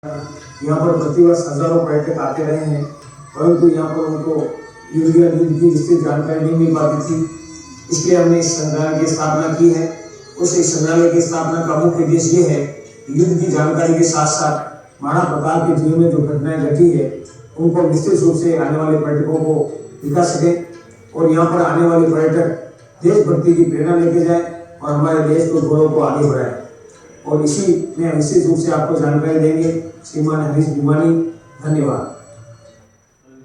यहाँ पर प्रतिवर्ष हजारों पर्यटक आते रहे हैं, परंतु यहाँ पर उनको युद्ध की विस्तृत जानकारी नहीं मिल पाती थी। इसलिए हमने इस संग्रहालय की स्थापना की है। उस संग्रहालय की स्थापना का मुख्य उद्देश्य ये है कि युद्ध की जानकारी के साथ साथ महाराणा प्रताप के जीवन में जो घटनाएं घटी है उनको विस्तृत रूप से आने वाले पर्यटकों को दिखा सके और यहाँ पर आने वाले पर्यटक देशभक्ति की प्रेरणा लेके जाए और हमारे देश को गौरव को आगे बढ़ाए। और इसी में विशेष रूप से आपको जानकारी देंगे श्रीमान हरीश भिवानी। धन्यवाद।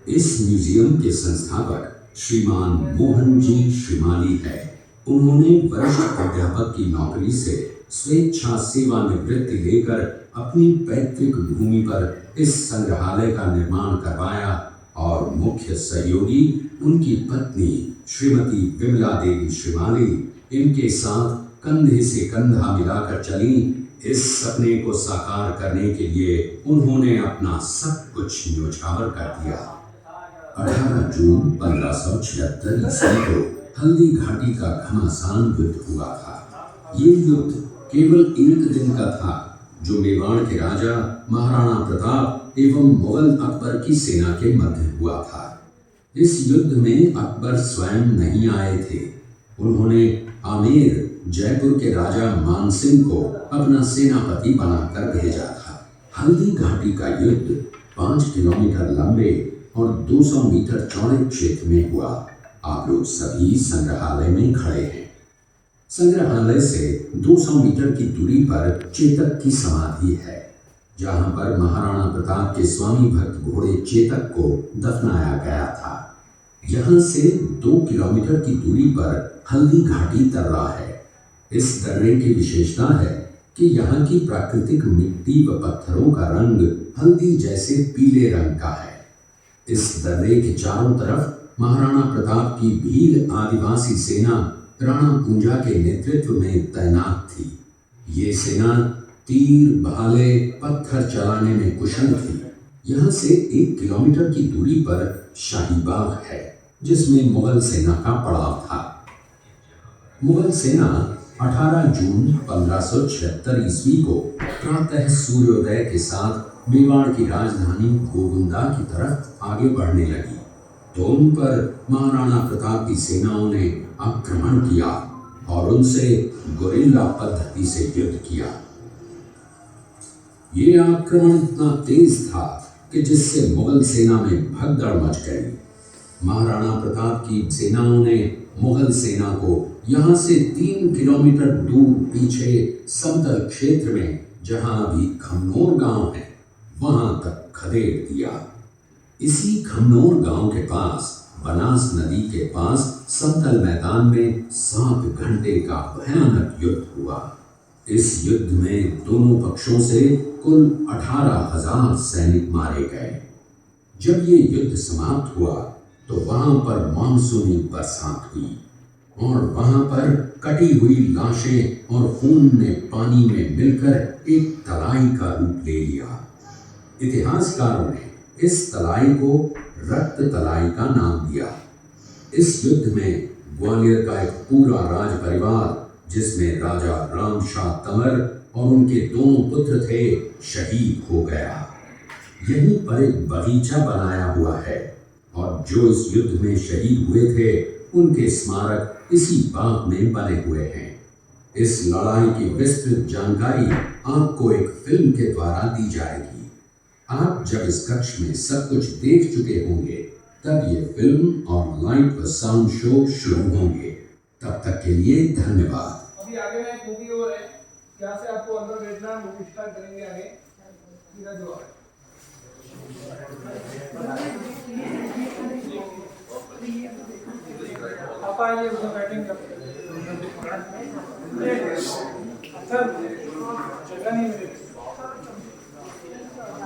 इस म्यूजियम के संस्थापक श्रीमान मोहन जी श्रीमाली है। उन्होंने वरिष्ठ अध्यापक की नौकरी से स्वेच्छा सेवानिवृत्ति लेकर अपनी पैतृक भूमि पर इस संग्रहालय का निर्माण करवाया और मुख्य सहयोगी उनकी पत्नी श्रीमती विमला देवी श्रीमाली इनके साथ कंधे से कंधा मिलाकर चली। इस सपने को साकार करने के लिए उन्होंने अपना सब कुछ न्योछावर कर दिया। 18 जून 1576 ईस्वी को हल्दी घाटी का घमासान युद्ध हुआ था। ये युद्ध केवल एक दिन का था, जो मेवाड़ के राजा महाराणा प्रताप एवं मुगल अकबर की सेना के मध्य हुआ था। इस युद्ध में अकबर स्वयं नहीं आए थे। उन्होंने आमेर जयपुर के राजा मानसिंह को अपना सेनापति बनाकर भेजा था। हल्दी घाटी का युद्ध 5 किलोमीटर लंबे और 200 मीटर चौड़े क्षेत्र में हुआ। आप लोग सभी संग्रहालय में खड़े हैं। संग्रहालय से 200 मीटर की दूरी पर चेतक की समाधि है, जहां पर महाराणा प्रताप के स्वामी भक्त घोड़े चेतक को दफनाया गया था। यहाँ से 2 किलोमीटर की दूरी पर हल्दी घाटी दर्रा है। इस दर्रे की विशेषता है कि यहाँ की प्राकृतिक मिट्टी व पत्थरों का रंग हल्दी जैसे पीले रंग का है। इस दर्रे के चारों तरफ महाराणा प्रताप की भील आदिवासी सेना राणा पूंजा के नेतृत्व में तैनात थी। ये सेना तीर, भाले, पत्थर चलाने में कुशल थी। यहाँ से 1 किलोमीटर की दूरी पर शाही बाग है, जिसमें मुगल सेना का पड़ाव था। मुगल सेना 18 जून 1576 ईस्वी को प्रातः सूर्योदय के साथ मेवाड़ की राजधानी गोगुंदा की तरफ आगे बढ़ने लगी, तो उन पर महाराणा प्रताप की सेनाओं ने आक्रमण किया और उनसे गुरिल्ला पद्धति से युद्ध किया। ये आक्रमण इतना तेज था कि जिससे मुगल सेना में भगदड़ मच गई। महाराणा प्रताप की सेनाओं ने मुगल सेना को यहाँ से 3 किलोमीटर दूर पीछे समतल क्षेत्र में, जहाँ अभी खमनोर गांव है, वहां तक खदेड़ दिया। इसी खमनोर गांव के पास बनास नदी के पास समतल मैदान में 7 घंटे का भयानक युद्ध हुआ। इस युद्ध में दोनों पक्षों से कुल 18,000 सैनिक मारे गए। जब ये युद्ध समाप्त हुआ तो वहां पर मानसूनी बरसात हुई और वहां पर कटी हुई लाशें और खून ने पानी में मिलकर एक तलाई का रूप ले लिया। इतिहासकारों ने इस तलाई को रक्त तलाई का नाम दिया। इस युद्ध में ग्वालियर का एक पूरा राज परिवार, जिसमें राजा रामशाह तंवर और उनके दोनों पुत्र थे, शहीद हो गया। यहीं पर एक बगीचा बनाया हुआ है और जो इस युद्ध में शहीद हुए थे उनके स्मारक इसी बाग में बने हुए हैं। इस लड़ाई की विस्तृत जानकारी आपको एक फिल्म के द्वारा दी जाएगी। आप जब इस कक्ष में सब कुछ देख चुके होंगे, तब ये फिल्म और लाइट व साउंड शो शुरू होंगे। तब तक के लिए धन्यवाद। अभी आगे में एक मूवी और है, यहाँ से आपको अंदर बैठना है, मूवी स्टार्ट करेंगे आगे। सीधा जो है आप आइए, उधर बैटिंग अच्छा जगह नहीं मिलेगी।